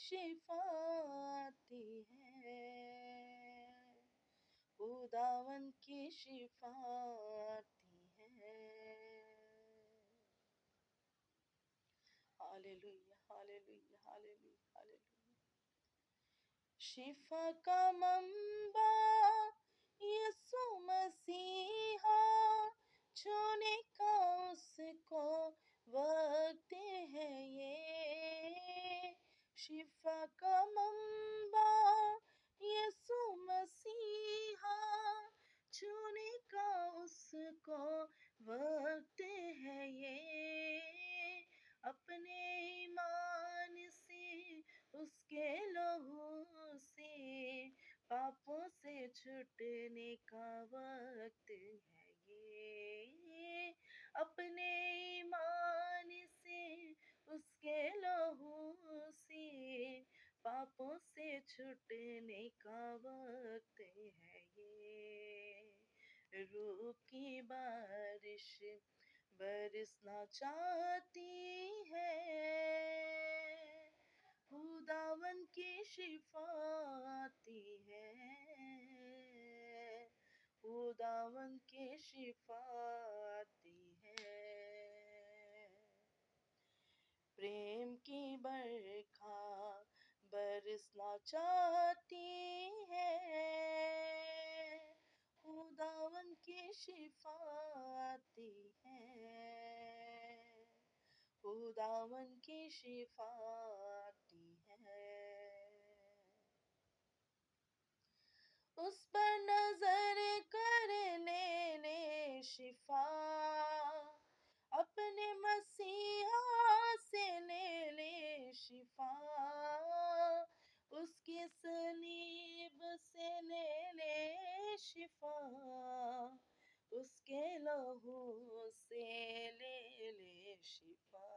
شفا آتی ہے، خداوند کی شفا آتی ہے۔ Hallelujah hallelujah hallelujah hallelujah. شفا کا منبع یسوع مسیحا، چھونے کا اس کو وقت ہے یہ۔ شفا کا منبع یسوع مسیحا، چھونے کا اس کو وقت ہے یہ۔ اپنے ایمان سے اس کے لہو سے پاپوں سے چھٹنے کا وقت ہے یہ۔ اپنے ایمان سے اس کے لہو سے پاپوں سے چھٹنے کا وقت ہے یہ۔ روح کی بارش برسنا چاہتی ہے، خداوند کی شفا آتی ہے، خداوند کی شفا آتی ہے۔ پریم کی برکھا برسنا چاہتی ہے، خداوند کی شفا آتی ہے، خداوند کی شفا آتی ہے۔ اس پر نظر کر لے لے شفا، اپنے مسیحا سے لے لے شفا، اس کی صلیب سے لے لے شفا، اس کے لہو سے لے لے شفا۔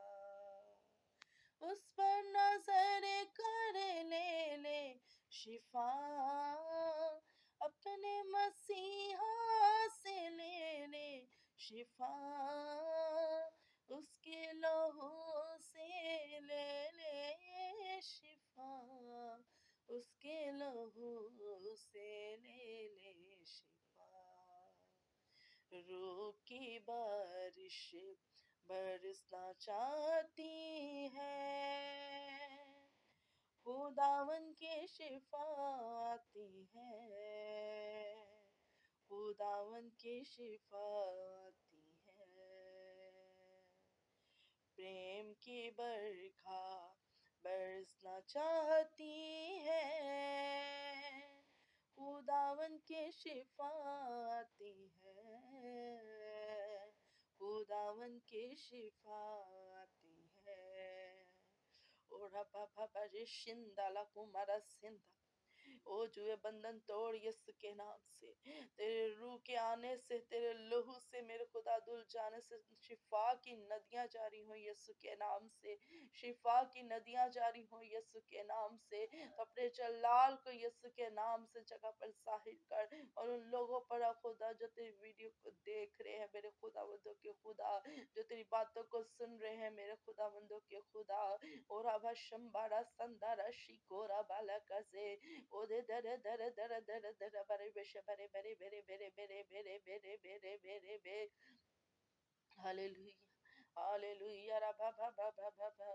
اس پر نظر کر لے لے شفا، اپنے مسیحا سے لے لے شفا، اس کے لہو سے لے لے شفا، اس کے لہو سے لے لے شفا۔ روح کی بارش برسنا چاہتی ہے، خداوند کی شفا آتی ہے، خداوند کی شفا آتی ہے۔ پریم کی برکھا برسنا چاہتی ہے، خداوند کی شفا آتی ہے، خداوند کی شفا آتی ہے۔ اور بابا برشندالا کمارا سندھا، او جو یہ بندھن توڑ یسو کے نام سے، تیرے روح کے آنے سے، تیرے لہو سے میرے خدا دل جانے سے شفا کی ندیاں جاری ہوں یسو کے نام سے، شفا کی ندیاں جاری ہوں یسو کے نام سے۔ تو اپنے جلال کو یسو کے نام سے جگہ پر ظاہر کر، اور ان لوگوں پر خدا جو تیری ویڈیو کو دیکھ رہے ہیں میرے خدا بندوں کے خدا، جو تیری باتوں کو سن رہے ہیں میرے خدا بندوں کے خدا، اور ابا شمبارا سندارا شکورا بالا کزے، او دے در در در در در برے بش برے برے برے برے برے برے برے برے برے برے۔ ہاللویا ہاللویا ربا با با با با با،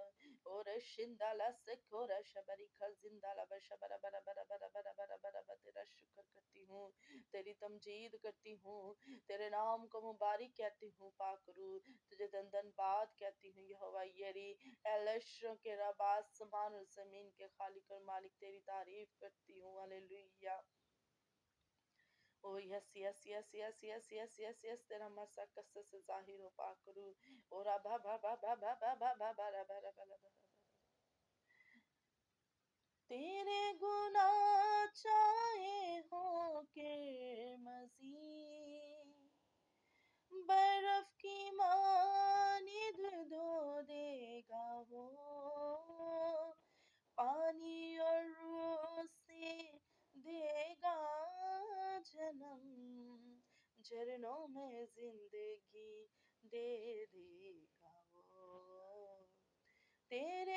اور شندالا سکورا شبری کھزندالا بشبرا برا برا برا برا برا برا برا، تیرا شکر کرتی ہوں، تیری تمجید کرتی ہوں، تیرے نام کو مبارک کہتی ہوں، پاک روح تجھے دن دن بعد کہتی ہوں، یہوہ یری الاشروں کے رب، آسمان اور زمین کے خالق اور مالک، تیری تعریف کرتی ہوں۔ ہاللویا۔ او یس یس یس یس یس یس یس یس، تیرا مسا قصہ سے ظاہر ہو پاک روح، اور ابا با با با با با با با با با با با با۔ تیرے گناہ چاہے ہوں کہ مزید، برف کی مانند دھو دے گا وہ، پانی اور روح سے دے گا جنم، جھرنوں میں زندگی دے دے گا وہ۔ تیرے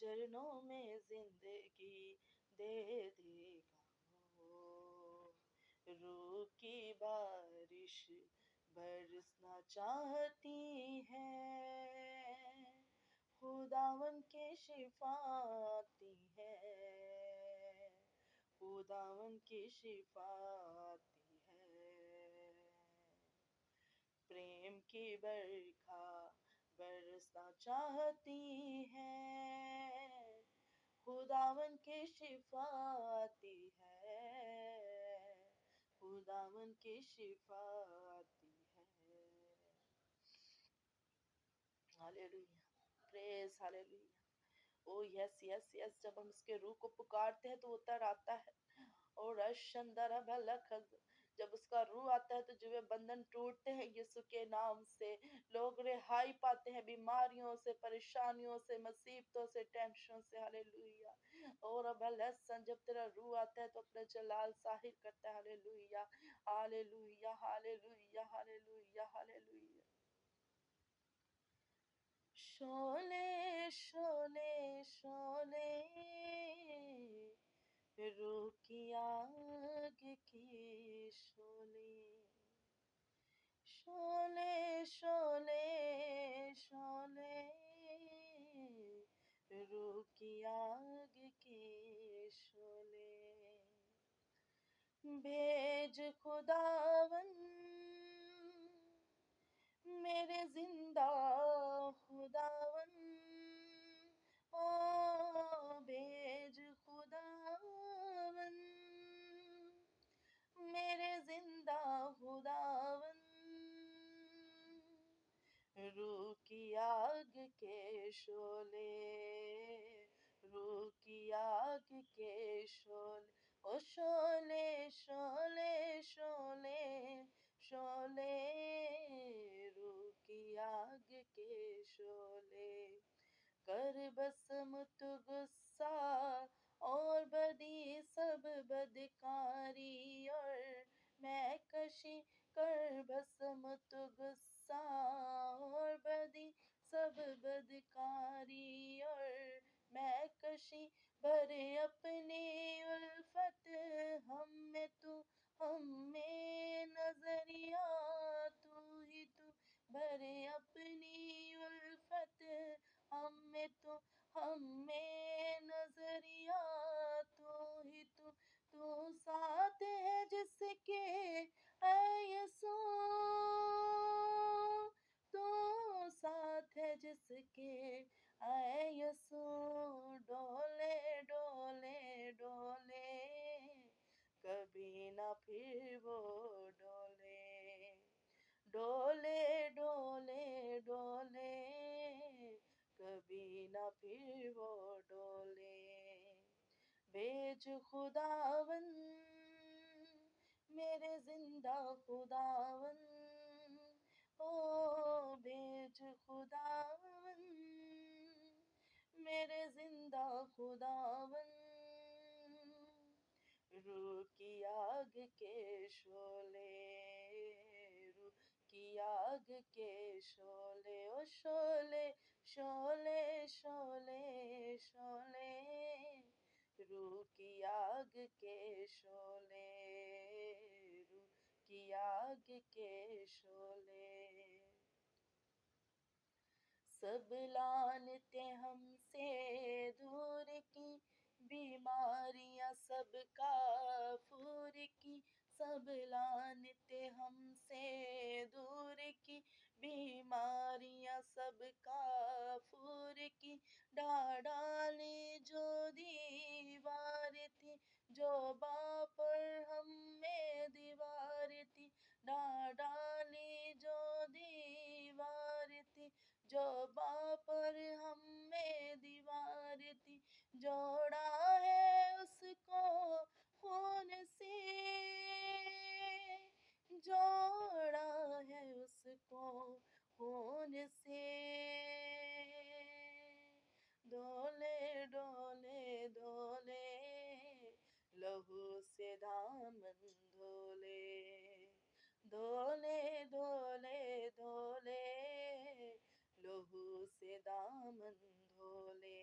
چرنوں میں زندگی دے دے گا، روح کی بارش برسنا چاہتی ہے، خداون کی شفا آتی ہے، خداون کی شفا آتی ہے، پریم کی برکھا برسنا چاہتی ہے، خداون کی شفا آتی ہے، خداون کی شفا آتی ہے۔ ہالےلویا، پریز ہالےلویا۔ او یس یس یس، جب ہم اس کے روح کو پکارتے ہیں تو وہ اتر آتا ہے، اور اشندر بلکھز، جب اس کا روح آتا ہے تو جو بندھن ٹوٹتے ہیں یسوع کے نام سے، لوگ رہائی پاتے ہیں بیماریوں سے، پریشانیوں سے، مصیبتوں سے، ٹینشنوں سے۔ ہالےلویا۔ اور اب لسن، جب تیرا روح آتا ہے تو اپنا جلال ظاہر کرتا ہے۔ ہالےلویا، ہالےلویا، ہالےلویا، ہالےلویا، ہالےلویا۔ شعلے شعلے شعلے، روح کی آگ کی شعلے، شعلے شعلے شعلے، روح کی آگ کی شعلے، بھیج خداون میرے زندہ خداون، او بھیج خداون میرے زندہ خداون، روح کی آگ کے شعلے، روح کی آگ کے شعلے، او شعلے شعلے شعلے شعلے، روح کی آگ کے شعلے، کر بس مت غصہ اور بدی سب بدکاری اور میں کشی، کر بس مت غصہ اور بدی سب بدکاری اور میں کشی، بھرے اپنی الفت ہم میں تو، ہم میں نظریہ تو ہی تو، بھرے اپنی الفت ہم میں تو، ہم میں نظریہ تو ہی تو، تو ساتھ ہے جس کے اے یسوع، تو ساتھ ہے جس کے اے یسوع، ڈولے ڈولے ڈولے، کبھی نہ پھر وہ ڈولے، ڈولے ڈولے ڈولے، کبھی نہ پھر وہ ڈولے، بھیج خداون میرے زندہ خداون، او بھیج خداون میرے زندہ خداون، روح کی آگ کے شعلے، روح کی آگ کے شعلے، او شعلے شعلے شعلے شعلے، روح کی آگ کے شعلے، روح کی آگ کے شعلے، سب لعنتیں ہم سے دور کی، بیماریاں سب کافور کی، سب لعنتیں ہم سے دور کی، بیماریاں سب کافور کی، ڈالی جو دیوار تھی، جو پر ہم میں دیوار تھی، ڈالی جو دیوار تھی، جو پر ہم میں دیوار تھی، جوڑا ہے اس کو خون سے، جوڑا ہے اس کو خون سے، ڈولے ڈولے ڈولے، لہو سے دامن دھولے، دھولے دھولے دھولے، لہو سے دامن Dhule,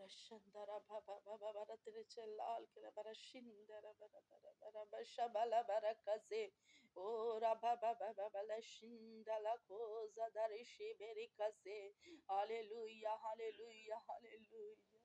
Rashindara baba baba bara tere chelal kila bara shindara bara bara bara bashabala bara kaze ora baba baba bala shindala koza dari shiberi kaze. Hallelujah, hallelujah, hallelujah.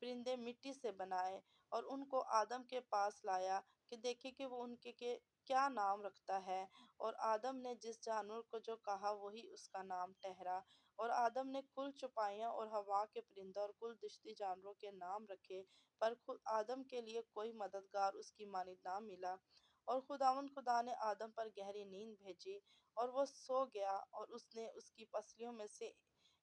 پرندے مٹی سے بنائے اور ان کو آدم کے پاس لایا کہ دیکھے کہ وہ ان کے کیا نام رکھتا ہے۔ اور آدم نے جس جانور کو جو کہا وہی اس کا نام ٹھہرا۔ اور آدم نے کل چوپائیاں اور ہوا کے پرندوں اور کل دشتی جانوروں کے نام رکھے، پر خود آدم کے لیے کوئی مددگار اس کی مانند نہ ملا۔ اور خداوند خدا نے آدم پر گہری نیند بھیجی اور وہ سو گیا، اور اس نے اس کی پسلیوں میں سے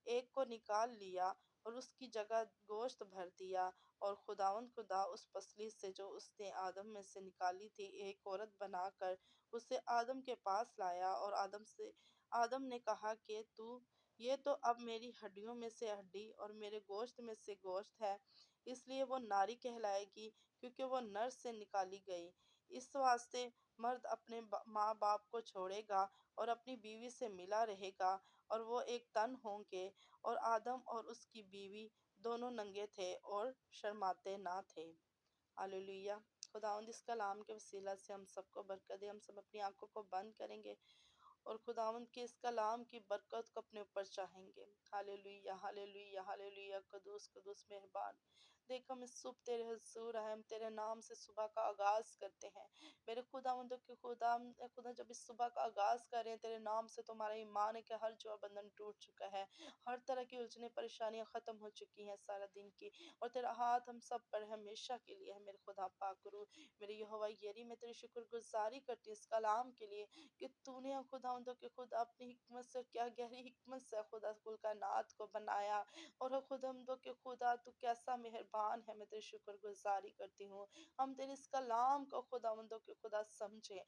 ایک کو نکال لیا اور اس کی جگہ گوشت بھر دیا۔ اور خداوند خدا اس پسلی سے جو اس نے آدم میں سے نکالی تھی ایک عورت بنا کر اسے آدم کے پاس لایا۔ اور آدم نے کہا کہ یہ تو اب میری ہڈیوں میں سے ہڈی اور میرے گوشت میں سے گوشت ہے، اس لیے وہ ناری کہلائے گی، کیونکہ وہ نر سے نکالی گئی۔ اس واسطے مرد اپنے ماں باپ کو چھوڑے گا اور اپنی بیوی سے ملا رہے گا، اور وہ ایک تن ہوں گے۔ اور آدم اور اس کی بیوی دونوں ننگے تھے اور شرماتے نہ تھے۔ ہاللیلویہ۔ خداوند اس کلام کے وسیلہ سے ہم سب کو برکت دے۔ ہم سب اپنی آنکھوں کو بند کریں گے اور خداوند کے اس کلام کی برکت کو اپنے اوپر چاہیں گے۔ ہاللیلویہ، ہاللیلویہ، ہاللیلویہ، قدوس قدوس مہربان۔ دیکھ ہم اس صبح تیرے حضور آئے، ہم تیرے نام سے صبح کا آغاز کرتے ہیں۔ میرے خداوندوں کے خدا جب اس صبح کا آغاز کر رہے ہیں تیرے نام سے، تو ہمارا ایمان ہے کہ ہر جو بندھن ٹوٹ چکا ہے، ہر طرح کی الجھنیں پریشانیاں ختم ہو چکی ہیں سارا دن کی، اور تیرا ہاتھ ہم سب پر ہمیشہ کے لیے ہے۔ میرے خدا پاک رو، میرے یہوہ یری، میں تیری شکر گزاری کرتی ہوں اس کلام کے لیے کہ تو نے خداوندوں کے خدا اپنی حکمت سے، کیا گہری حکمت سے خدا کل کائنات کو بنایا، اور خداوندوں کے خدا تو کیسا مہربان ہے۔ میں تیری شکر گزاری کرتی ہوں، ہم تیرے اس کلام کو خداوندوں کے خدا سمجھیں،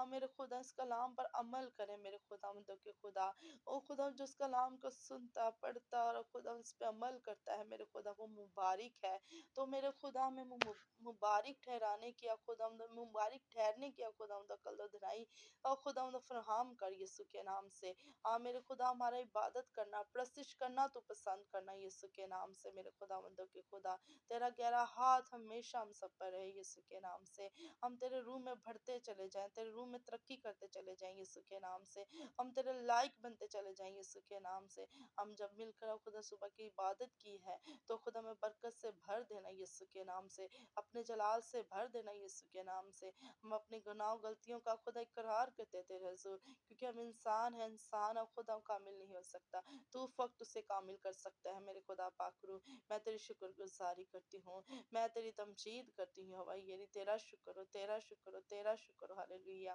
میرے خدا اس کلام پر عمل کریں۔ میرے خداوندوں کے خدا، او خدا جو اس کلام کو سنتا پڑھتا اور خدا اس پہ عمل کرتا ہے، میرے خدا وہ مبارک ہے۔ تو میرے خدا میں مبارک ٹھہرانے کی خدا، مبارک ٹھہرنے کی خدا عقل و دانائی اور خدا فراہم کر یسوع کے نام سے۔ میرے خدا ہمارا عبادت کرنا، پرستش کرنا تو پسند کرنا یسوع کے نام سے۔ میرے خداوندوں کے خدا تیرا گہرا ہاتھ ہمیشہ ہم سب پر رہے یسوع کے نام سے۔ ہم تیرے روح میں بڑھتے چلے جائیں، تیرے روح میں ترقی کرتے چلے جائیں یسوع کے نام سے۔ ہم تیرے لائق بنتے چلے جائیں یسوع کے نام سے۔ ہم جب مل کر خدا صبح کی عبادت کی ہے تو خدا میں برکت سے بھر دینا یسوع کے نام سے، اپنے جلال سے بھر دینا یسوع کے نام سے۔ ہم اپنے گناہ و غلطیوں کا خدا اقرار کرتے تیرے حضور، کیونکہ ہم انسان ہیں، انسان اب خدا کامل نہیں ہو سکتا، تو فقط اسے کامل کر سکتا ہے۔ میرے خدا پاک رو، میں تیری شکر گزاری کرتی ہوں، میں تیری تمجید کرتی ہوں، ہوائی یری تیرا شکر ہو، تیرا شکر ہو، تیرا شکر ہو، ہاللیلویہ۔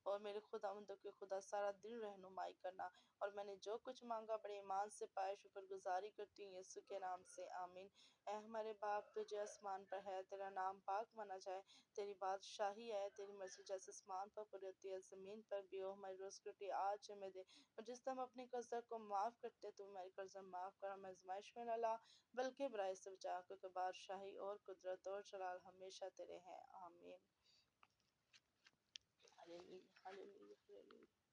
اور میرے خداوندوں کے خدا سارا دن رہنمائی کرنا، اور میں نے جو کچھ مانگا بڑے ایمان سے پائے، شکر گزاری کرتی ہوں یسوع کے نام سے، آمین۔ اے ہمارے باپ تو جو آسمان پر ہے، تیرا نام پاک مانا جائے، تیری بادشاہی ہے، تیری مرضی جیسے آسمان پر پوری ہوتی ہے زمین پر بھی ہو۔ ہماری روز کی روٹی آج ہمیں دے، اور جس طرح ہم اپنے قرضہ کو معاف کرتے تو ہماری قرضہ معاف کر، ہمیں آزمائش میں نہ لا بلکہ برائی سے بچا، کیونکہ بادشاہی اور قدرت اور جلال ہمیشہ تیرے ہیں، آمین۔ ہاللیلویہ، ہاللیلویہ، ہاللیلویہ۔